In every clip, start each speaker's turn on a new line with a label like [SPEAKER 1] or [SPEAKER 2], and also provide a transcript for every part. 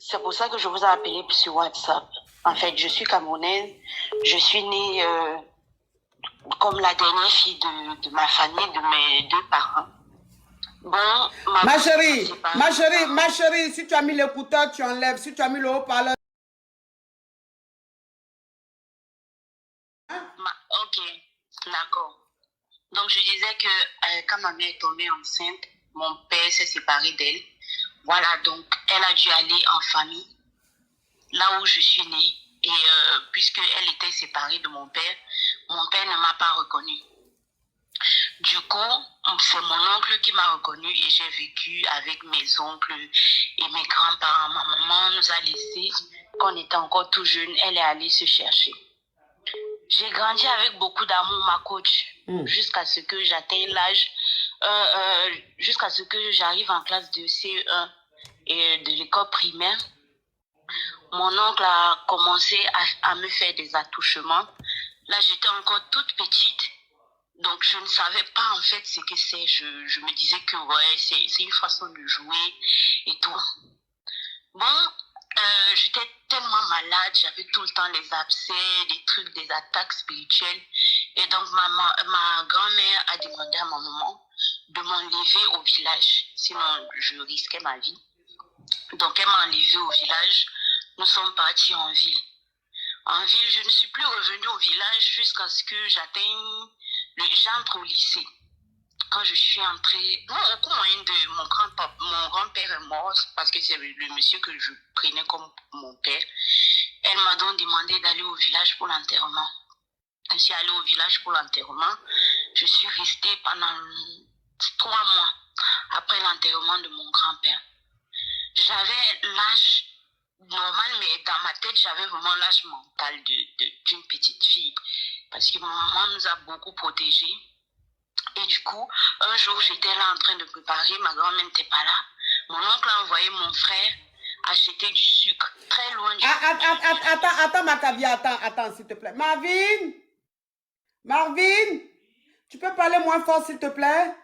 [SPEAKER 1] C'est pour ça que je vous ai appelé sur WhatsApp. En fait, je suis camerounaise. Je suis née comme la dernière fille de ma famille, de mes deux parents. Bon,
[SPEAKER 2] ma chérie, si tu as mis l'écouteur, tu enlèves. Si tu as mis le haut-parleur.
[SPEAKER 1] Ok, d'accord. Donc, je disais que quand ma mère est tombée enceinte, mon père s'est séparé d'elle. Voilà, donc, elle a dû aller en famille, là où je suis née. Et puisqu'elle était séparée de mon père ne m'a pas reconnue. Du coup, c'est mon oncle qui m'a reconnue et j'ai vécu avec mes oncles et mes grands-parents. Ma maman nous a laissés quand on était encore tout jeune. Elle est allée se chercher. J'ai grandi avec beaucoup d'amour, ma coach, jusqu'à ce que j'atteigne l'âge, jusqu'à ce que j'arrive en classe de CE1 et de l'école primaire. Mon oncle a commencé à me faire des attouchements. Là, j'étais encore toute petite. Donc, je ne savais pas en fait ce que c'est. Je me disais que ouais, c'est une façon de jouer et tout. Bon, j'étais tellement malade, j'avais tout le temps les abcès, des trucs, des attaques spirituelles. Et donc, ma grand-mère a demandé à ma maman de m'enlever au village. Sinon, je risquais ma vie. Donc, elle m'a enlevée au village. Nous sommes partis en ville. En ville, je ne suis plus revenue au village jusqu'à ce que j'entre au lycée. Quand je suis entrée, non, au cours moyen de mon grand-père est mort parce que c'est le monsieur que je prenais comme mon père. Elle m'a donc demandé d'aller au village pour l'enterrement. Je suis allée au village pour l'enterrement. Je suis restée pendant 3 mois après l'enterrement de mon grand-père. J'avais l'âge normal, mais dans ma tête, j'avais vraiment l'âge mental d'une petite fille. Parce que ma maman nous a beaucoup protégés. Et du coup, un jour, j'étais là en train de préparer, ma grand-mère n'était pas là. Mon oncle a envoyé mon frère acheter du sucre, très loin du
[SPEAKER 2] Attends, Macavia, attends, s'il te plaît. Marvin, tu peux parler moins fort, s'il te plaît?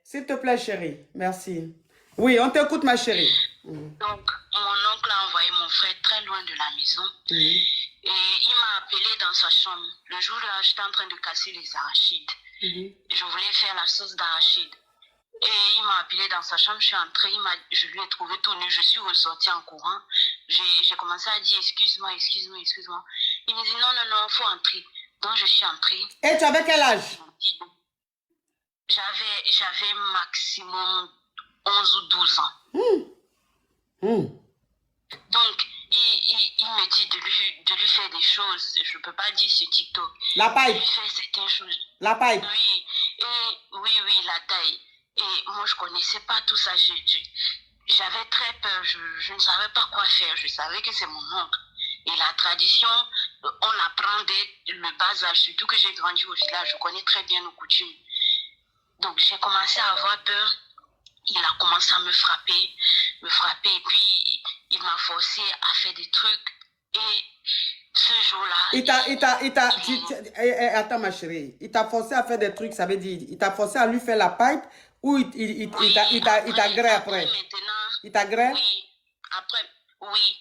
[SPEAKER 2] S'il te plaît, chérie. Merci. Oui, on t'écoute, ma chérie.
[SPEAKER 1] Donc, mon oncle a envoyé mon frère très loin de la maison. Et il m'a appelé dans sa chambre. Le jour-là, j'étais en train de casser les arachides. Je voulais faire la sauce d'arachide. Et il m'a appelé dans sa chambre, je suis entrée, je lui ai trouvé tout nu, je suis ressortie en courant. J'ai commencé à dire excuse-moi. Il me dit non, il faut entrer. Donc je suis entrée.
[SPEAKER 2] Et tu avais quel âge?
[SPEAKER 1] J'avais maximum 11 ou 12 ans. Donc, il me dit de lui faire des choses. Je ne peux pas dire sur TikTok.
[SPEAKER 2] La paille.
[SPEAKER 1] De lui faire certaines choses.
[SPEAKER 2] La paille.
[SPEAKER 1] Oui, oui, la taille. Et moi, je ne connaissais pas tout ça. J'avais très peur. Je ne savais pas quoi faire. Je savais que c'est mon oncle. Et la tradition, on l'apprend dès le bas âge. Surtout que j'ai grandi au village. Je connais très bien nos coutumes. Donc, j'ai commencé à avoir peur. Il a commencé à me frapper. Et puis, il m'a forcé à faire des trucs. Et ce jour-là...
[SPEAKER 2] Attends, ma chérie. Il t'a forcé à faire des trucs, ça veut dire, il t'a forcé à lui faire la pipe ou il t'a gré après? Il t'a gré?
[SPEAKER 1] Oui, après, oui.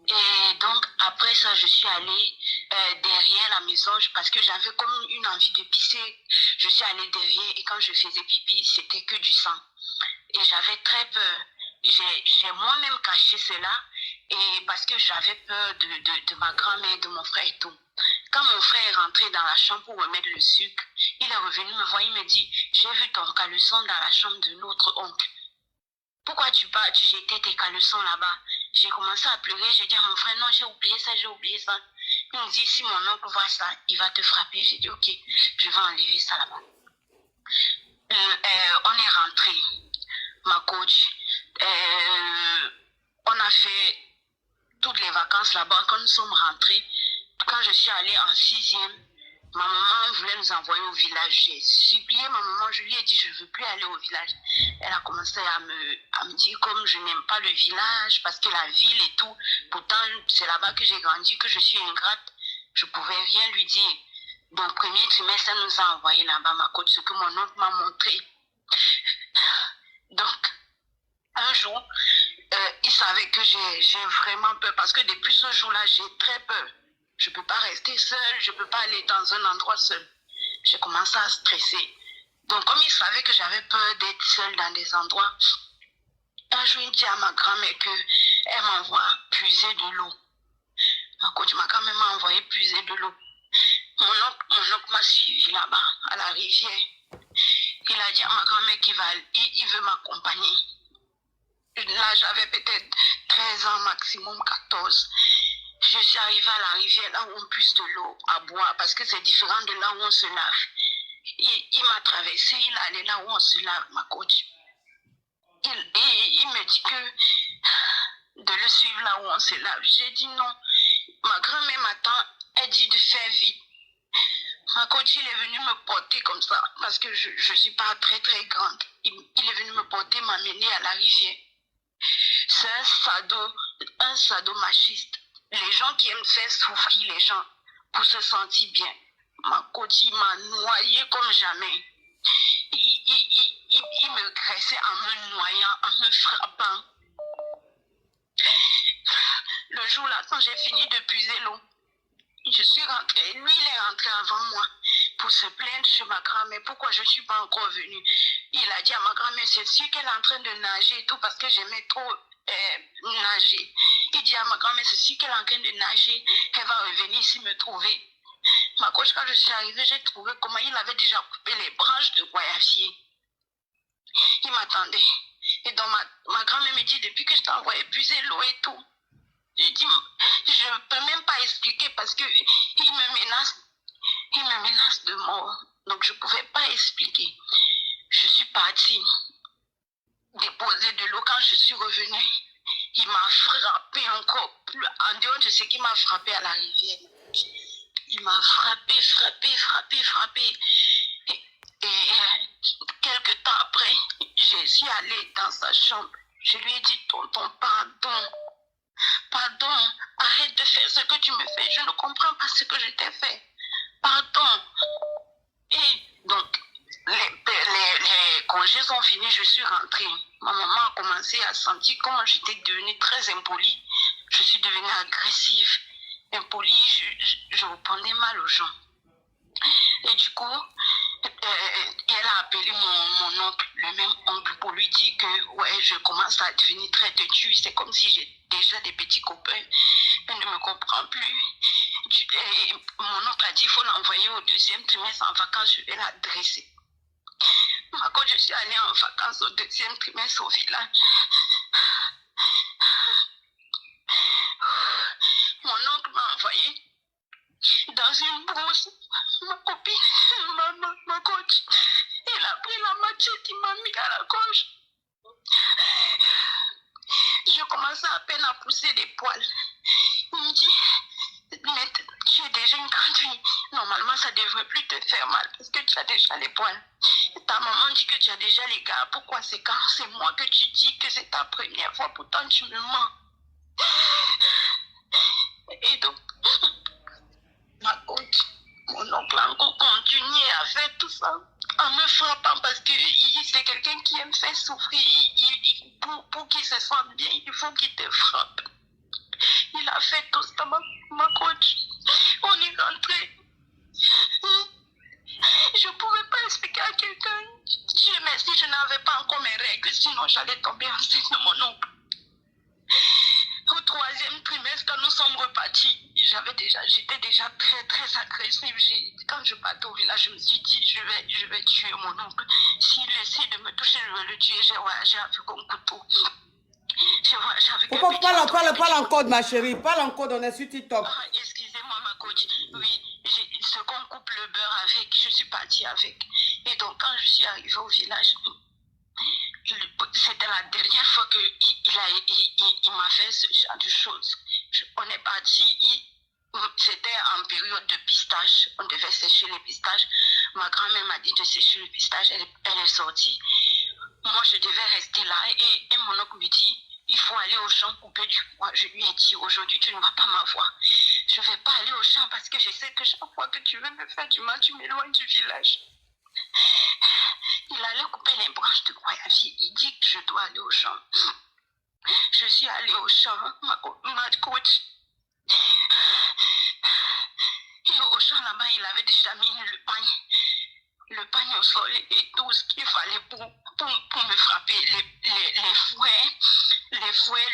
[SPEAKER 1] Et donc, après ça, je suis allée derrière la maison parce que j'avais comme une envie de pisser. Je suis allée derrière et quand je faisais pipi, c'était que du sang. Et j'avais très peur. J'ai moi-même caché cela et parce que j'avais peur de ma grand-mère, de mon frère et tout. Quand mon frère est rentré dans la chambre pour remettre le sucre, il est revenu me voir, il me dit, j'ai vu ton caleçon dans la chambre de notre oncle. Pourquoi tu jetais tes caleçons là-bas? J'ai commencé à pleurer, j'ai dit à mon frère, non, j'ai oublié ça. Il me dit, si mon oncle voit ça, il va te frapper. J'ai dit, ok, je vais enlever ça là-bas. On est rentré, ma coach. On a fait toutes les vacances là-bas. Quand nous sommes rentrés, quand je suis allée en 6e, ma maman voulait nous envoyer au village. J'ai supplié ma maman, je lui ai dit je ne veux plus aller au village. Elle a commencé à me dire comme je n'aime pas le village parce que la ville et tout. Pourtant, c'est là-bas que j'ai grandi, que je suis ingrate. Je ne pouvais rien lui dire. Donc, premier trimestre, elle nous a envoyé là-bas, ma coach, ce que mon oncle m'a montré. Donc, un jour, il savait que j'ai vraiment peur parce que depuis ce jour-là, j'ai très peur. Je ne peux pas rester seule, je ne peux pas aller dans un endroit seul. J'ai commencé à stresser. Donc, comme il savait que j'avais peur d'être seule dans des endroits, un jour, il dit à ma grand-mère qu'elle m'envoie puiser de l'eau. Ma coach, ma grand-mère m'a envoyé puiser de l'eau. Mon oncle m'a suivi là-bas, à la rivière. Il a dit à ma grand-mère qu'il veut m'accompagner. Là, j'avais peut-être 13 ans, maximum 14. Je suis arrivée à la rivière, là où on puise de l'eau à boire, parce que c'est différent de là où on se lave. Il m'a traversé, il est allé là où on se lave, ma coach. Il me dit que de le suivre là où on se lave. J'ai dit non. Ma grand-mère m'attend, elle dit de faire vite. Ma coach, il est venu me porter comme ça, parce que je ne suis pas très très grande. Il est venu me porter, m'amener à la rivière. C'est un sadomachiste. Les gens qui aiment faire souffrir les gens pour se sentir bien. Ma coach, il m'a noyé comme jamais. Il me graissait en me noyant, en me frappant. Le jour-là, quand j'ai fini de puiser l'eau, je suis rentrée. Lui, il est rentré avant moi pour se plaindre chez ma grand-mère. Pourquoi je ne suis pas encore venue? Il a dit à ma grand-mère, c'est sûr qu'elle est en train de nager et tout parce que j'aimais trop nager. Il dit à ma grand-mère, c'est sûr qu'elle est en train de nager. Elle va revenir ici me trouver. Ma coach, quand je suis arrivée, j'ai trouvé comment il avait déjà coupé les branches de guayavier. Il m'attendait. Et donc ma grand-mère me dit, depuis que je t'ai envoyé puiser l'eau et tout, je dis, je ne peux même pas expliquer parce qu'il me menace de mort. Donc je ne pouvais pas expliquer. Je suis partie déposer de l'eau. Quand je suis revenue, il m'a frappé encore plus, en dehors de ce qu'il m'a frappé à la rivière. Il m'a frappé. Et quelques temps après, je suis allée dans sa chambre. Je lui ai dit, tonton, pardon, arrête de faire ce que tu me fais. Je ne comprends pas ce que je t'ai fait. Pardon. Et donc, les congés sont finis, je suis rentrée. Ma maman a commencé à sentir comment j'étais devenue très impolie. Je suis devenue agressive, impolie, je répondais mal aux gens. Et du coup, elle a appelé mon oncle, le même oncle, pour lui dire que ouais, je commence à devenir très têtue. C'est comme si j'ai déjà des petits copains. Elle ne me comprend plus. Et mon oncle a dit qu'il faut l'envoyer au 2e trimestre en vacances, je vais la dresser. Quand je suis allée en vacances au 2e trimestre au village, mon oncle m'a envoyé dans une brousse. Ma copine, ma coach, elle a pris la machette, il m'a mis à la gorge. Je commençais à peine à pousser des poils. Il me dit, mais tu es déjà une grande fille. Normalement, ça ne devrait plus te faire mal parce que tu as déjà les poils. Ta maman dit que tu as déjà les gars. Pourquoi c'est quand c'est moi que tu dis que c'est ta première fois, pourtant tu me mens. Et donc, ma coach, mon oncle a encore continué à faire tout ça en me frappant parce que c'est quelqu'un qui aime faire souffrir. Pour qu'il se sente bien, il faut qu'il te frappe. Il a fait tout ça, ma coach. On est rentré. Je ne pouvais pas expliquer à quelqu'un. Dieu merci, je n'avais pas encore mes règles, sinon j'allais tomber enceinte de mon oncle. Au 3e trimestre, quand nous sommes repartis, j'étais déjà très très agressive. Quand je partais au village, je me suis dit, je vais tuer mon oncle. S'il essaie de me toucher, je vais le tuer. J'ai voyagé avec un couteau.
[SPEAKER 2] Pourquoi parle en code, ma chérie? Parle en code, on est sur TikTok.
[SPEAKER 1] Excusez-moi, ma coach. Oui, ce qu'on coupe le beurre avec, je suis partie avec. Et donc, quand je suis arrivée au village, c'était la dernière fois qu'il m'a fait ce genre de choses. On est parti, c'était en période de pistache. On devait sécher les pistaches. Ma grand-mère m'a dit de sécher le pistache. Elle est sortie. Moi, je devais rester là. Et mon oncle me dit, il faut aller au champ couper du bois. Je lui ai dit, aujourd'hui, tu ne vas pas m'avoir. Je ne vais pas aller au champ parce que je sais que chaque fois que tu veux me faire du mal, tu m'éloignes du village. Il allait couper les branches de guayavie. Il dit que je dois aller au champ. Je suis allée au champ, ma coach. Et au champ là-bas, il avait déjà mis le pagne au sol et tout ce qu'il fallait pour me frapper. Les fouets,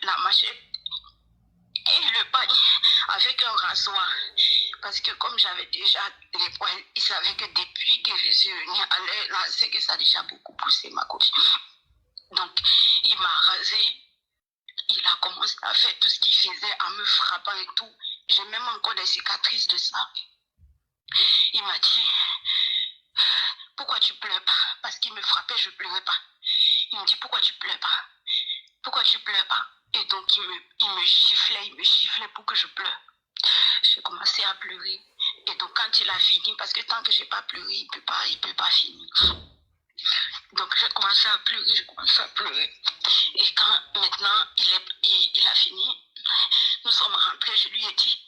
[SPEAKER 1] la machette et le pagne avec un rasoir. Parce que comme j'avais déjà les poils, il savait que depuis que je suis venue à l'air, là, c'est que ça a déjà beaucoup poussé ma coach. Donc, il m'a rasé. Il a commencé à faire tout ce qu'il faisait en me frappant et tout. J'ai même encore des cicatrices de ça. Il m'a dit, pourquoi tu pleures pas? Parce qu'il me frappait, je pleurais pas. Il me dit, pourquoi tu pleures pas? Pourquoi tu pleures pas? Et donc, il me giflait pour que je pleure. J'ai commencé à pleurer. Et donc, quand il a fini, parce que tant que j'ai pas pleuré, il peut pas finir. Donc, j'ai commencé à pleurer. Et quand maintenant, il a fini, nous sommes rentrés, je lui ai dit,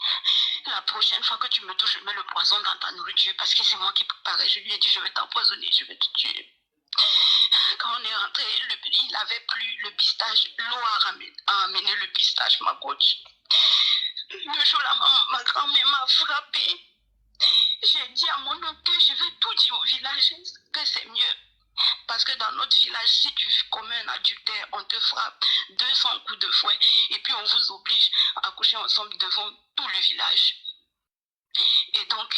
[SPEAKER 1] la prochaine fois que tu me touches, je mets le poison dans ta nourriture, parce que c'est moi qui préparais. Je lui ai dit, je vais t'empoisonner, je vais te tuer. Quand on est rentré, il n'avait plus le pistache. L'eau a amené le pistache, ma coach. Le jour-là, ma grand-mère m'a frappé. J'ai dit à mon oncle que je vais tout dire au village, que c'est mieux. Parce que dans notre village, si tu commets un adultère, on te frappe 200 coups de fouet et puis on vous oblige à coucher ensemble devant tout le village. Et donc,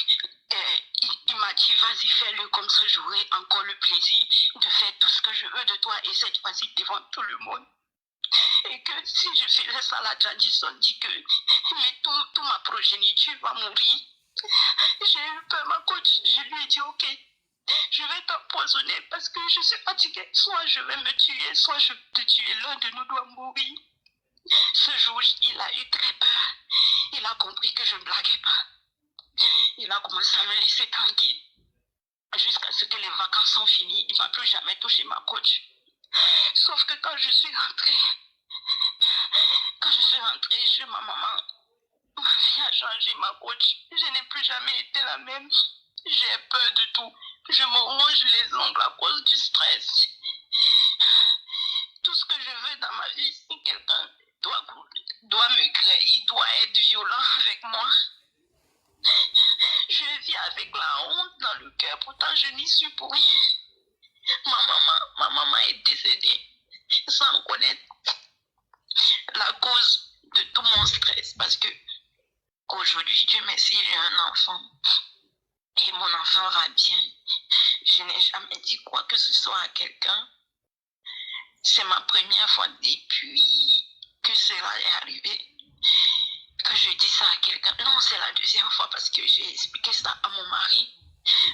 [SPEAKER 1] il m'a dit, vas-y, fais-le, comme ça j'aurai encore le plaisir de faire tout ce que je veux de toi et cette fois-ci devant tout le monde. Et que si je faisais ça, la tradition dit que mais toute ma progéniture va mourir. J'ai eu peur, ma coach. Je lui ai dit, ok, je vais t'empoisonner parce que je suis fatiguée. Soit je vais me tuer, soit je vais te tuer. L'un de nous doit mourir. Ce jour, il a eu très peur. Il a compris que je ne blaguais pas. Il a commencé à me laisser tranquille. Jusqu'à ce que les vacances sont finies, il ne m'a plus jamais touché ma coach. Sauf que quand je suis rentrée chez ma maman, ma vie a changé, ma coach. Je n'ai plus jamais été la même. J'ai peur de tout. Je me ronge les ongles à cause du stress. Tout ce que je veux dans ma vie, si quelqu'un doit me créer, il doit être violent avec moi. Je vis avec la honte dans le cœur, pourtant je n'y suis pour rien. Ma maman est décédée sans connaître la cause de tout mon stress parce que aujourd'hui, Dieu merci, j'ai un enfant et mon enfant va bien. Je n'ai jamais dit quoi que ce soit à quelqu'un. C'est ma première fois depuis que cela est arrivé que je dis ça à quelqu'un. Non, c'est la deuxième fois parce que j'ai expliqué ça à mon mari.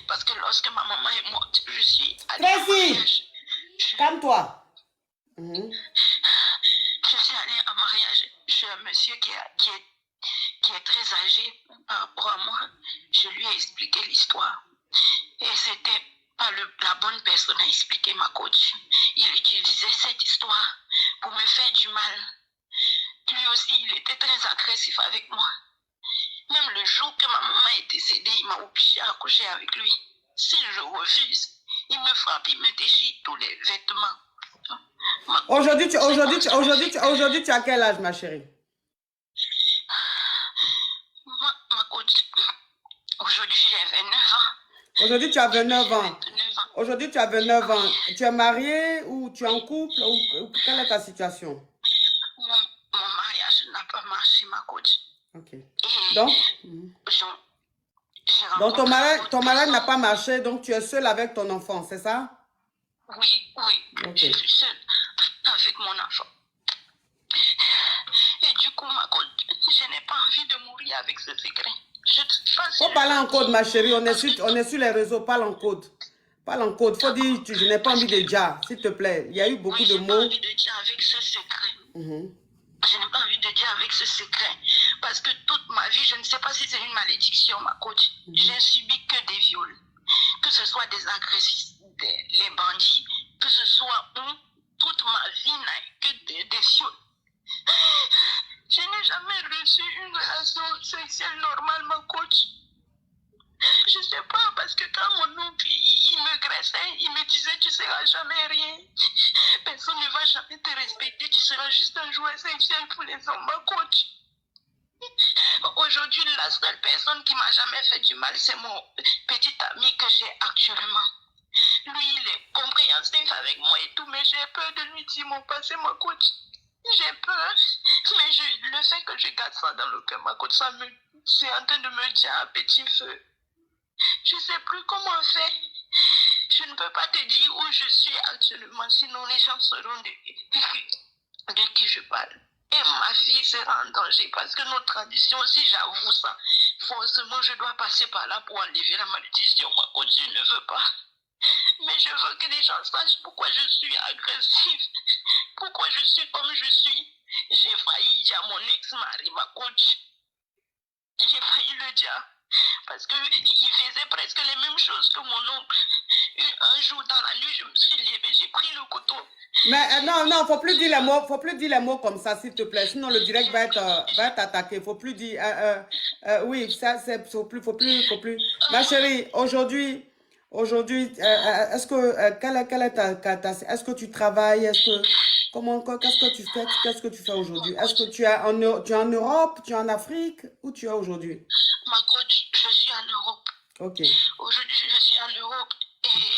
[SPEAKER 1] Parce que lorsque ma maman est morte, je suis allée à un mariage.
[SPEAKER 2] Calme-toi.
[SPEAKER 1] Je suis allée à un mariage chez un monsieur qui est très âgé par rapport à moi. Je lui ai expliqué l'histoire. Et c'était pas la bonne personne à expliquer, ma coach. Il utilisait cette histoire pour me faire du mal. Lui aussi, il était très agressif avec moi. Même le jour que ma maman est décédée, il m'a obligé à coucher avec lui. Si je refuse, il me frappe, il me déchire tous les vêtements.
[SPEAKER 2] Aujourd'hui, tu as quel âge, ma chérie?
[SPEAKER 1] Ma coach, aujourd'hui, j'ai 29 ans.
[SPEAKER 2] Aujourd'hui, tu as 29 ans. Aujourd'hui, tu as 29 ans. Tu es mariée ou tu es en couple ou quelle est ta situation?
[SPEAKER 1] Mon mariage n'a pas marché, ma coach.
[SPEAKER 2] Ok.
[SPEAKER 1] Et
[SPEAKER 2] donc ton mariage n'a pas marché, donc tu es seule avec ton enfant, c'est ça?
[SPEAKER 1] Oui. Okay. Je suis seule avec mon enfant. Et du coup, ma coach, je n'ai pas envie de mourir avec ce secret.
[SPEAKER 2] Faut parler en code, ma chérie. On est sur les réseaux. Parle en code. Parle en code. Faut dire, je n'ai pas envie de dire, s'il te plaît. Il y a eu beaucoup de mots. Je n'ai pas
[SPEAKER 1] envie de dire avec ce secret. Je n'ai pas envie de dire avec ce secret. Parce que toute ma vie, je ne sais pas si c'est une malédiction, ma coach. J'ai subi que des viols. Que ce soit des agressifs, les bandits, que ce soit toute ma vie n'a que des viols. Je n'ai jamais reçu une relation sexuelle normale, ma coach. Je ne sais pas, parce que quand mon oncle il me graissait, il me disait tu seras jamais rien. Personne ne va jamais te respecter, tu seras juste un jouet sexuel pour les hommes, ma coach. Aujourd'hui, la seule personne qui m'a jamais fait du mal, c'est mon petit ami que j'ai actuellement. Lui, il est compréhensif avec moi et tout, mais j'ai peur de lui dire mon passé, ma coach. J'ai peur, mais le fait que je garde ça dans le cœur, ma coach, c'est en train de me dire à petit feu. Je ne sais plus comment faire. Je ne peux pas te dire où je suis actuellement, sinon les gens sauront de qui je parle. Et ma fille sera en danger parce que nos traditions, si j'avoue ça, forcément je dois passer par là pour enlever la malédiction. Ma coach, je ne veux pas. Mais je veux que les gens sachent pourquoi je suis agressive, pourquoi je suis comme je suis. J'ai failli dire à mon ex-mari, ma coach. J'ai failli le dire. Parce qu'il faisait presque les mêmes choses que mon oncle. Un jour dans la nuit, je me suis levée, j'ai pris le couteau.
[SPEAKER 2] Mais non, faut plus dire les mots comme ça, s'il te plaît. Sinon, le direct va être attaqué. Faut plus dire, oui, ça, faut plus. Ma chérie, aujourd'hui, est-ce que, quelle est est-ce que tu travailles? Qu'est-ce que tu fais aujourd'hui? Est-ce que tu es en Europe, tu es en Afrique? Où tu es aujourd'hui?
[SPEAKER 1] Ma coach, je suis en Europe.
[SPEAKER 2] Ok.
[SPEAKER 1] Aujourd'hui, je suis en Europe et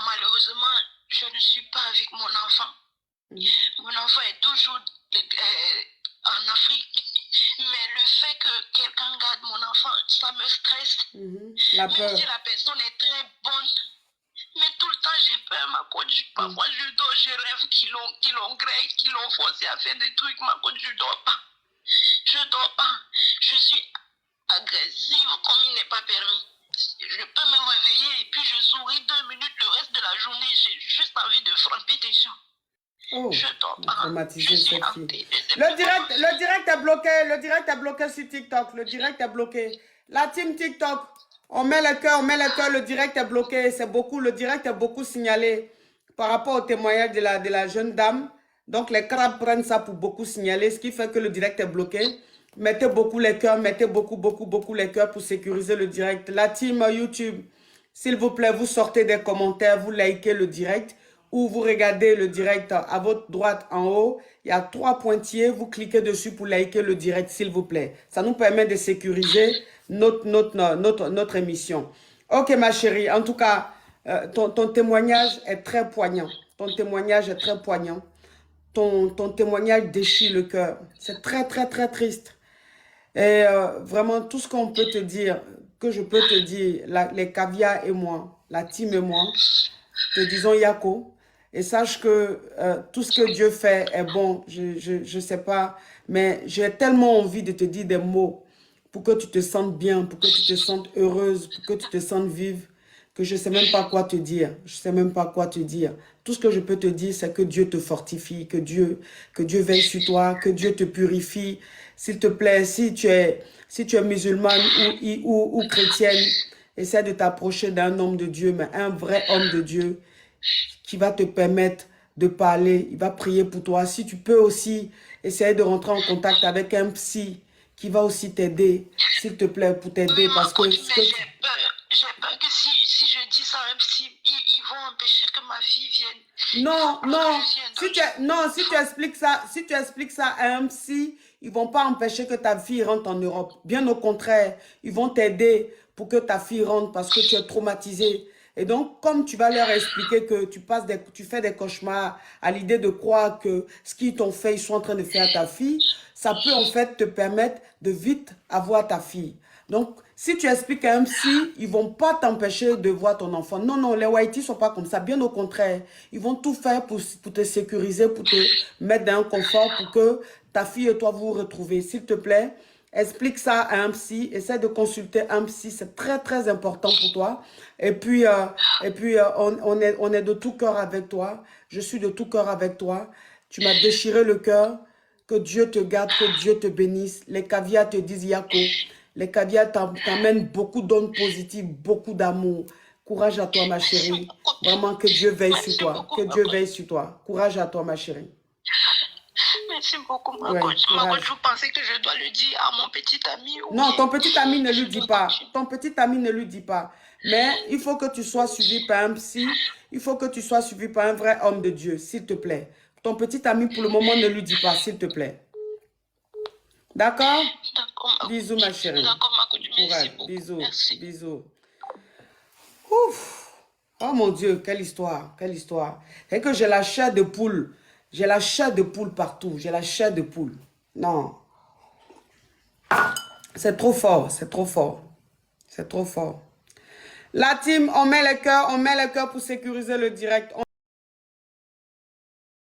[SPEAKER 1] malheureusement, je ne suis pas avec mon enfant. Mon enfant est toujours en Afrique. Mais le fait que quelqu'un garde mon enfant, ça me stresse.
[SPEAKER 2] La peur.
[SPEAKER 1] Même si la personne est très bonne, mais tout le temps j'ai peur, ma coach. Parfois je dors, je rêve qu'ils l'ont forcé à faire des trucs, ma coach, je dors pas. Je dors pas. Je suis agressive comme il n'est pas permis. Je peux me réveiller et puis je souris 2 minutes le reste de la journée. J'ai juste envie de frapper des gens.
[SPEAKER 2] Oh,
[SPEAKER 1] je dors pas.
[SPEAKER 2] traumatisé cette fille. Le direct est bloqué. Le direct est bloqué sur TikTok. Le direct est bloqué. La team TikTok, on met le cœur, le direct est bloqué. C'est beaucoup, le direct est beaucoup signalé par rapport au témoignage de la jeune dame. Donc les crabes prennent ça pour beaucoup signaler, ce qui fait que le direct est bloqué. Mettez beaucoup les cœurs, mettez beaucoup les cœurs pour sécuriser le direct. La team YouTube, s'il vous plaît, vous sortez des commentaires, vous likez le direct ou vous regardez le direct à votre droite en haut. Il y a 3 pointillés, vous cliquez dessus pour liker le direct, s'il vous plaît. Ça nous permet de sécuriser notre émission. Ok, ma chérie, en tout cas, ton témoignage est très poignant. Ton témoignage est très poignant. Ton témoignage déchire le cœur. C'est très, très, très triste. Et vraiment, tout ce qu'on peut te dire, que je peux te dire, les caviars et moi, la team et moi, te disons Yako. Et sache que tout ce que Dieu fait est bon. Je sais pas, mais j'ai tellement envie de te dire des mots pour que tu te sentes bien, pour que tu te sentes heureuse, pour que tu te sentes vive, que je ne sais même pas quoi te dire. Je ne sais même pas quoi te dire. Tout ce que je peux te dire, c'est que Dieu te fortifie, que Dieu veille sur toi, que Dieu te purifie. S'il te plaît, si tu es musulmane ou chrétienne, essaie de t'approcher d'un homme de Dieu, mais un vrai homme de Dieu qui va te permettre de parler. Il va prier pour toi. Si tu peux aussi essayer de rentrer en contact avec un psy qui va aussi t'aider, s'il te plaît, pour t'aider. Parce que...
[SPEAKER 1] J'ai peur que si je dis ça à un psy, ils vont empêcher que ma fille vienne.
[SPEAKER 2] Non. Si tu expliques ça à un psy, ils ne vont pas empêcher que ta fille rentre en Europe. Bien au contraire, ils vont t'aider pour que ta fille rentre parce que tu es traumatisée. Et donc, comme tu vas leur expliquer que tu fais des cauchemars à l'idée de croire que ce qu'ils t'ont fait, ils sont en train de faire à ta fille, ça peut en fait te permettre de vite avoir ta fille. Donc, si tu expliques à un psy, ils ne vont pas t'empêcher de voir ton enfant. Non, les Whiteys ne sont pas comme ça. Bien au contraire, ils vont tout faire pour te sécuriser, pour te mettre dans un confort, pour que ta fille et toi vous retrouvez. S'il te plaît, explique ça à un psy. Essaie de consulter un psy. C'est très, très important pour toi. Et puis, on est de tout cœur avec toi. Je suis de tout cœur avec toi. Tu m'as déchiré le cœur. Que Dieu te garde, que Dieu te bénisse. Les caviars te disent Yako. Les caviars t'amènent beaucoup d'ondes positives, beaucoup d'amour. Courage à toi, ma chérie. Vraiment, que Dieu veille sur toi. Que Dieu veille sur toi. Courage à toi, ma chérie.
[SPEAKER 1] Merci beaucoup, ma coach. Ma coach, vous pensez que je dois le dire à mon petit ami ou
[SPEAKER 2] non, ton petit ami ne lui dit pas. Ton petit ami ne lui dit pas. Mais il faut que tu sois suivi par un psy. Il faut que tu sois suivi par un vrai homme de Dieu, s'il te plaît. Ton petit ami, pour le moment, ne lui dis pas, s'il te plaît. D'accord?
[SPEAKER 1] D'accord,
[SPEAKER 2] Bisous, ma chérie.
[SPEAKER 1] D'accord, ma coach. Merci
[SPEAKER 2] Courage.
[SPEAKER 1] beaucoup.
[SPEAKER 2] Bisous.
[SPEAKER 1] Merci.
[SPEAKER 2] Bisous. Ouf. Oh mon Dieu, quelle histoire. Quelle histoire. C'est que j'ai la chair de poule. J'ai la chair de poule partout. J'ai la chair de poule. Non. C'est trop fort. C'est trop fort. C'est trop fort. La team, on met les cœurs pour sécuriser le direct.